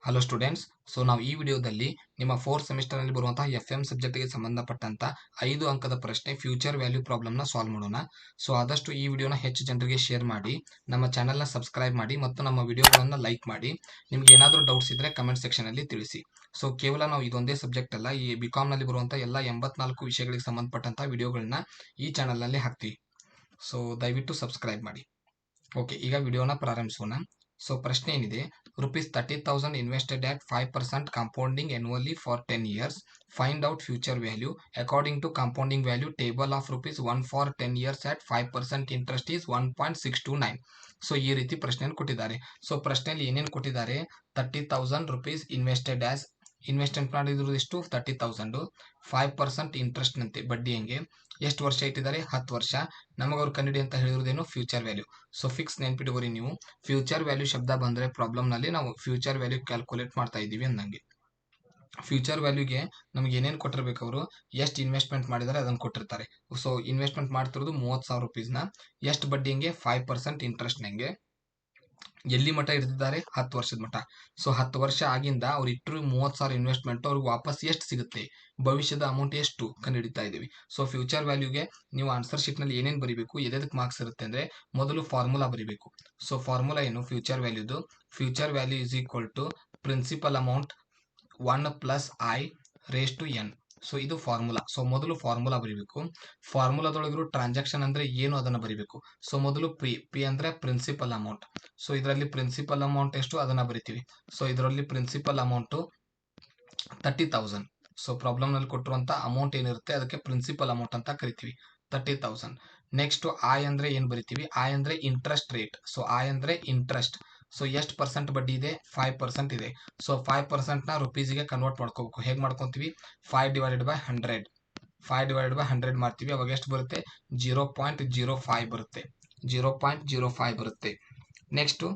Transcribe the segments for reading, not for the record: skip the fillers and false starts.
Hello students. So ನಾವು ಈ ವಿಡಿಯೋದಲ್ಲಿ ನಿಮ್ಮ 4th ಸೆಮಿಸ್ಟರ್ನಲ್ಲಿ ಬರುವಂತಹ FM ಸಬ್ಜೆಕ್ಟ್ಗೆ ಸಂಬಂಧಪಟ್ಟಂತ 5 ಅಂಕದ ಪ್ರಶ್ನೆ ಫ್ಯೂಚರ್ ವ್ಯಾಲ್ಯೂ ಪ್ರಾಬ್ಲಮ್ನ ಸಾಲ್ವ್ ಮಾಡೋಣ. ಸೊ ಆದಷ್ಟು ಈ ವಿಡಿಯೋನ ಹೆಚ್ಚು ಜನರಿಗೆ ಶೇರ್ ಮಾಡಿ, ನಮ್ಮ ಚಾನಲ್ನ ಸಬ್ಸ್ಕ್ರೈಬ್ ಮಾಡಿ ಮತ್ತು ನಮ್ಮ ವಿಡಿಯೋಗಳನ್ನು ಲೈಕ್ ಮಾಡಿ. ನಿಮ್ಗೆ ಏನಾದರೂ ಡೌಟ್ಸ್ ಇದ್ದರೆ ಕಮೆಂಟ್ ಸೆಕ್ಷನಲ್ಲಿ ತಿಳಿಸಿ. ಸೊ ಕೇವಲ ನಾವು ಇದೊಂದೇ ಸಬ್ಜೆಕ್ಟ್ ಅಲ್ಲ, ಈ ಬಿಕಾಮ್ನಲ್ಲಿ ಬರುವಂಥ ಎಲ್ಲ 84 ವಿಷಯಗಳಿಗೆ ಸಂಬಂಧಪಟ್ಟಂಥ ವಿಡಿಯೋಗಳನ್ನ ಈ ಚಾನಲ್ನಲ್ಲಿ ಹಾಕ್ತೀವಿ. ಸೊ ದಯವಿಟ್ಟು ಸಬ್ಸ್ಕ್ರೈಬ್ ಮಾಡಿ. ಓಕೆ, ಈಗ ವಿಡಿಯೋನ ಪ್ರಾರಂಭಿಸೋಣ. ಸೊ ಪ್ರಶ್ನೆ ಏನಿದೆ, ₹30,000 invested at 5% compounding annually for 10 years. Find out future value. According to compounding value table of ₹1 for 10 years at 5% interest is 1.629. So ಈ ರೀತಿ ಪ್ರಶ್ನೆಯನ್ನು ಕೊಟ್ಟಿದ್ದಾರೆ. ಸೊ ಪ್ರಶ್ನೆಯಲ್ಲಿ ಏನೇನು ಕೊಟ್ಟಿದ್ದಾರೆ, ₹30,000 ಇನ್ವೆಸ್ಟೆಡ್ ಆಸ್, ಇನ್ವೆಸ್ಟ್ಮೆಂಟ್ ಮಾಡಿದ್ರು ಎಷ್ಟು 30,000, 5% ಇಂಟ್ರೆಸ್ಟ್ ನಂತೆ ಬಡ್ಡಿ ಹೆಂಗೆ, ಎಷ್ಟು ವರ್ಷ ಇಟ್ಟಿದ್ದಾರೆ 10 ವರ್ಷ. ನಮಗೆ ಅವ್ರು ಕಂಡಿಡಿ ಅಂತ ಹೇಳಿರೋದೇನು ಫ್ಯೂಚರ್ ವ್ಯಾಲ್ಯೂ. ಸೊ ಫಿಕ್ಸ್ ನೆನ್ಪಿಟ್ಕೋರಿ ನೀವು, ಫ್ಯೂಚರ್ ವ್ಯಾಲ್ಯೂ ಶಬ್ದ ಬಂದರೆ ಪ್ರಾಬ್ಲಮ್ನಲ್ಲಿ ನಾವು ಫ್ಯೂಚರ್ ವ್ಯಾಲ್ಯೂ ಕ್ಯಾಲ್ಕುಲೇಟ್ ಮಾಡ್ತಾ ಇದ್ದೀವಿ ಅಂದಂಗೆ. ಫ್ಯೂಚರ್ ವ್ಯಾಲ್ಯೂಗೆ ನಮ್ಗೆ ಏನೇನು ಕೊಟ್ಟಿರ್ಬೇಕು, ಅವರು ಎಷ್ಟು ಇನ್ವೆಸ್ಟ್ಮೆಂಟ್ ಮಾಡಿದ್ದಾರೆ ಅದನ್ನು ಕೊಟ್ಟಿರ್ತಾರೆ. ಸೊ ಇನ್ವೆಸ್ಟ್ಮೆಂಟ್ ಮಾಡ್ತಿರೋದು ₹30,000ನ, ಎಷ್ಟು ಬಡ್ಡಿ ಹೆಂಗೆ 5% ಇಂಟ್ರೆಸ್ಟ್ ಹೆಂಗೆ, ಎಲ್ಲಿ ಮಟ್ಟ ಇಡ್ತಿದ್ದಾರೆ 10 ವರ್ಷದ ಮಟ್ಟ. ಸೊ 10 ವರ್ಷ ಆಗಿಂದ ಅವ್ರು ಇಟ್ಟರು 30,000 ಇನ್ವೆಸ್ಟ್ಮೆಂಟ್, ಅವ್ರಿಗೆ ವಾಪಸ್ ಎಷ್ಟು ಸಿಗುತ್ತೆ, ಭವಿಷ್ಯದ ಅಮೌಂಟ್ ಎಷ್ಟು ಕಂಡುಹಿಡಿತಾ ಇದ್ದೀವಿ. ಸೊ ಫ್ಯೂಚರ್ ವ್ಯಾಲ್ಯೂಗೆ ನೀವು ಆನ್ಸರ್ ಶೀಟ್ನಲ್ಲಿ ಏನೇನು ಬರೀಬೇಕು, ಎದಕ್ಕೆ ಮಾರ್ಕ್ಸ್ ಇರುತ್ತೆ ಅಂದರೆ ಮೊದಲು ಫಾರ್ಮುಲಾ ಬರೀಬೇಕು. ಸೊ ಫಾರ್ಮುಲಾ ಏನು ಫ್ಯೂಚರ್ ವ್ಯಾಲ್ಯೂದು, future value is equal to principal amount 1 + i⁻n. So ಇದು ಫಾರ್ಮುಲಾ. ಸೊ ಮೊದಲು ಫಾರ್ಮುಲಾ ಬರೀಬೇಕು. ಫಾರ್ಮುಲಾದೊಳಗಿರೋ ಟ್ರಾನ್ಸಾಕ್ಷನ್ ಅಂದರೆ ಏನು ಅದನ್ನು ಬರೀಬೇಕು. ಸೊ ಮೊದಲು ಪಿ ಅಂದರೆ ಪ್ರಿನ್ಸಿಪಲ್ ಅಮೌಂಟ್. ಸೊ ಇದರಲ್ಲಿ ಪ್ರಿನ್ಸಿಪಲ್ ಅಮೌಂಟ್ ಎಷ್ಟು ಅದನ್ನು ಬರಿತೀವಿ. ಸೊ ಇದರಲ್ಲಿ ಪ್ರಿನ್ಸಿಪಲ್ ಅಮೌಂಟು 30,000. ಸೊ ಪ್ರಾಬ್ಲಮ್ನಲ್ಲಿ ಕೊಟ್ಟಿರುವಂಥ ಅಮೌಂಟ್ ಏನಿರುತ್ತೆ ಅದಕ್ಕೆ ಪ್ರಿನ್ಸಿಪಲ್ ಅಮೌಂಟ್ ಅಂತ ಕರಿತೀವಿ, 30,000. ನೆಕ್ಸ್ಟ್ ಐ ಅಂದರೆ ಏನು ಬರಿತೀವಿ, ಐ ಅಂದರೆ ಇಂಟ್ರೆಸ್ಟ್ ರೇಟ್. ಸೊ ಐ ಅಂದರೆ ಇಂಟ್ರೆಸ್ಟ್. ಸೊ ಎಷ್ಟು ಪರ್ಸೆಂಟ್ ಬಡ್ಡಿ ಇದೆ, 5% ಇದೆ. ಸೊ 5%ನ ರುಪೀಸ್ಗೆ ಕನ್ವರ್ಟ್ ಮಾಡ್ಕೋಬೇಕು. ಹೇಗೆ ಮಾಡ್ಕೊತೀವಿ, 5/100. 5/100 ಮಾಡ್ತೀವಿ, ಅವಾಗ ಎಷ್ಟು ಬರುತ್ತೆ 0.05 ಬರುತ್ತೆ, 0.05 ಬರುತ್ತೆ. ನೆಕ್ಸ್ಟು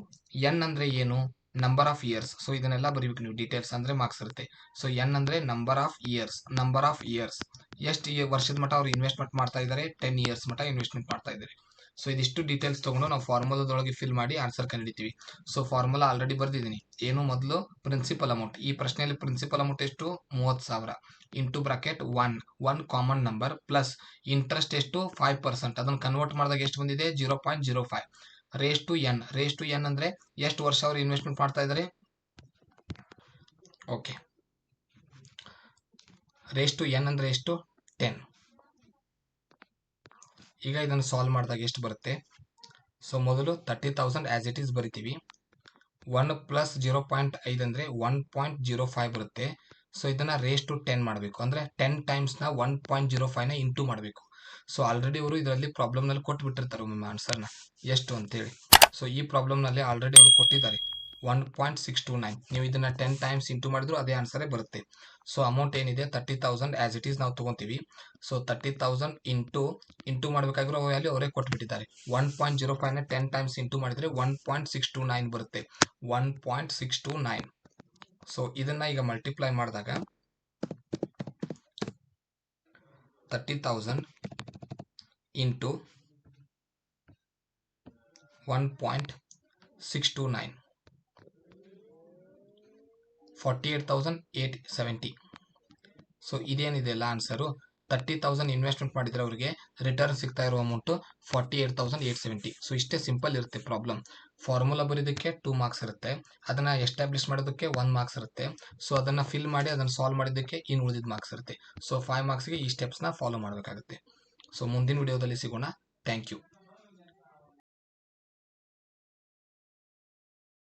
ಎನ್ ಅಂದರೆ ಏನು, ನಂಬರ್ ಆಫ್ ಇಯರ್ಸ್. ಸೊ ಇದನ್ನೆಲ್ಲ ಬರೀಬೇಕು ನೀವು, ಡೀಟೇಲ್ಸ್ ಅಂದರೆ ಮಾರ್ಕ್ಸ್ ಇರುತ್ತೆ. ಸೊ ಎನ್ ಅಂದರೆ ನಂಬರ್ ಆಫ್ ಇಯರ್ಸ್. ಎಷ್ಟು ವರ್ಷದ ಮಟ್ಟ ಅವ್ರು ಇನ್ವೆಸ್ಟ್ಮೆಂಟ್ ಮಾಡ್ತಾ ಇದ್ದಾರೆ, 10 ಇಯರ್ಸ್ ಮಟ್ಟ ಇನ್ವೆಸ್ಟ್ಮೆಂಟ್ ಮಾಡ್ತಾ ಇದ್ದಾರೆ. ಸೊ ಇದಿಷ್ಟು ಡೀಟೇಲ್ಸ್ ತೊಗೊಂಡು ನಾವು ಫಾರ್ಮುಲಾದೊಳಗೆ ಫಿಲ್ ಮಾಡಿ ಆನ್ಸರ್ ಕಂಡುಹಿಡಿತೀವಿ. ಸೊ ಫಾರ್ಮುಲಾ ಆಲ್ರೆಡಿ ಬರ್ದಿದ್ದೀನಿ. ಏನು ಮೊದಲು ಪ್ರಿನ್ಸಿಪಲ್ ಅಮೌಂಟ್, ಈ ಪ್ರಶ್ನೆಯಲ್ಲಿ ಪ್ರಿನ್ಸಿಪಲ್ ಅಮೌಂಟ್ ಎಷ್ಟು 30,000 into bracket 1 common number plus interest ಎಷ್ಟು 5%, ಅದನ್ನು ಕನ್ವರ್ಟ್ ಮಾಡಿದಾಗ ಎಷ್ಟು ಬಂದಿದೆ 0.05 ರೇಸ್ ಟು ಎನ್ ಅಂದರೆ ಎಷ್ಟು ವರ್ಷ ಅವರು ಇನ್ವೆಸ್ಟ್ಮೆಂಟ್ ಮಾಡ್ತಾ ಇದ್ದಾರೆ. ಓಕೆ, ರೇಸ್ ಟು ಎನ್ ಅಂದರೆ ಎಷ್ಟು 10. ಈಗ ಇದನ್ನು ಸಾಲ್ವ್ ಮಾಡಿದಾಗ ಎಷ್ಟು ಬರುತ್ತೆ. ಸೊ ಮೊದಲು 30,000 ಆಸ್ ಇಟ್ ಈಸ್ ಬರಿತೀವಿ. 1 + 0.5 ಅಂದರೆ 1.05 ಬರುತ್ತೆ. ಸೊ ಇದನ್ನು ರೇಸ್ ಟು 10 ಮಾಡಬೇಕು, ಅಂದರೆ 10 ಟೈಮ್ಸ್ನ 1.05ನ ಇಂಟು ಮಾಡಬೇಕು. ಸೊ ಆಲ್ರೆಡಿ ಅವರು ಇದರಲ್ಲಿ ಪ್ರಾಬ್ಲಮ್ನಲ್ಲಿ ಕೊಟ್ಟು ಬಿಟ್ಟಿರ್ತಾರೆ ಒಮ್ಮೆ ಆನ್ಸರ್ನ ಎಷ್ಟು ಅಂತೇಳಿ. ಸೊ ಈ ಪ್ರಾಬ್ಲಮ್ನಲ್ಲಿ ಆಲ್ರೆಡಿ ಅವರು ಕೊಟ್ಟಿದ್ದಾರೆ 1.629. ನೀವು ಇದನ್ನು 10 ಟೈಮ್ಸ್ ಇಂಟು ಮಾಡಿದ್ರು ಅದೇ ಆನ್ಸರೇ ಬರುತ್ತೆ. ಸೊ ಅಮೌಂಟ್ ಏನಿದೆ 30,000 ಆಸ್ ಇಟ್ ಈಸ್ ನಾವು ತೊಗೊತೀವಿ. ಸೊ 30,000 ಇಂಟು ಮಾಡಬೇಕಾಗಿರೋ ವ್ಯಾಲ್ಯೂ ಅವರೇ ಕೊಟ್ಬಿಟ್ಟಿದ್ದಾರೆ. 1.05ನ 10 ಟೈಮ್ಸ್ ಇಂಟು ಮಾಡಿದರೆ 1.629 ಬರುತ್ತೆ, 1.629. ಸೊ ಇದನ್ನು ಈಗ ಮಲ್ಟಿಪ್ಲೈ ಮಾಡಿದಾಗ 30,000 ಇಂಟು 1.629 48,870. ಸೊ ಇದೇನಿದೆ ಅಲ್ಲ ಆನ್ಸರು, 30,000 ಇನ್ವೆಸ್ಟ್ಮೆಂಟ್ ಮಾಡಿದರೆ ಅವರಿಗೆ ರಿಟರ್ನ್ ಸಿಗ್ತಾ ಇರೋ ಅಮೌಂಟು 48,870. ಸೊ ಇಷ್ಟೇ ಸಿಂಪಲ್ ಇರುತ್ತೆ ಪ್ರಾಬ್ಲಮ್. ಫಾರ್ಮುಲಾ ಬರೀದಕ್ಕೆ 2 ಮಾರ್ಕ್ಸ್ ಇರುತ್ತೆ, ಅದನ್ನು ಎಸ್ಟಾಬ್ಲಿಷ್ ಮಾಡೋದಕ್ಕೆ 1 ಮಾರ್ಕ್ಸ್ ಇರುತ್ತೆ. ಸೊ ಅದನ್ನು ಫಿಲ್ ಮಾಡಿ ಅದನ್ನು ಸಾಲ್ವ್ ಮಾಡಿದ್ದಕ್ಕೆ ಇನ್ನು ಉಳಿದಿದ್ದ ಮಾರ್ಕ್ಸ್ ಇರುತ್ತೆ. ಸೊ 5 ಮಾರ್ಕ್ಸ್ಗೆ ಈ ಸ್ಟೆಪ್ಸ್ನ ಫಾಲೋ ಮಾಡಬೇಕಾಗುತ್ತೆ. ಸೊ ಮುಂದಿನ ವಿಡಿಯೋದಲ್ಲಿ ಸಿಗೋಣ. Thank you.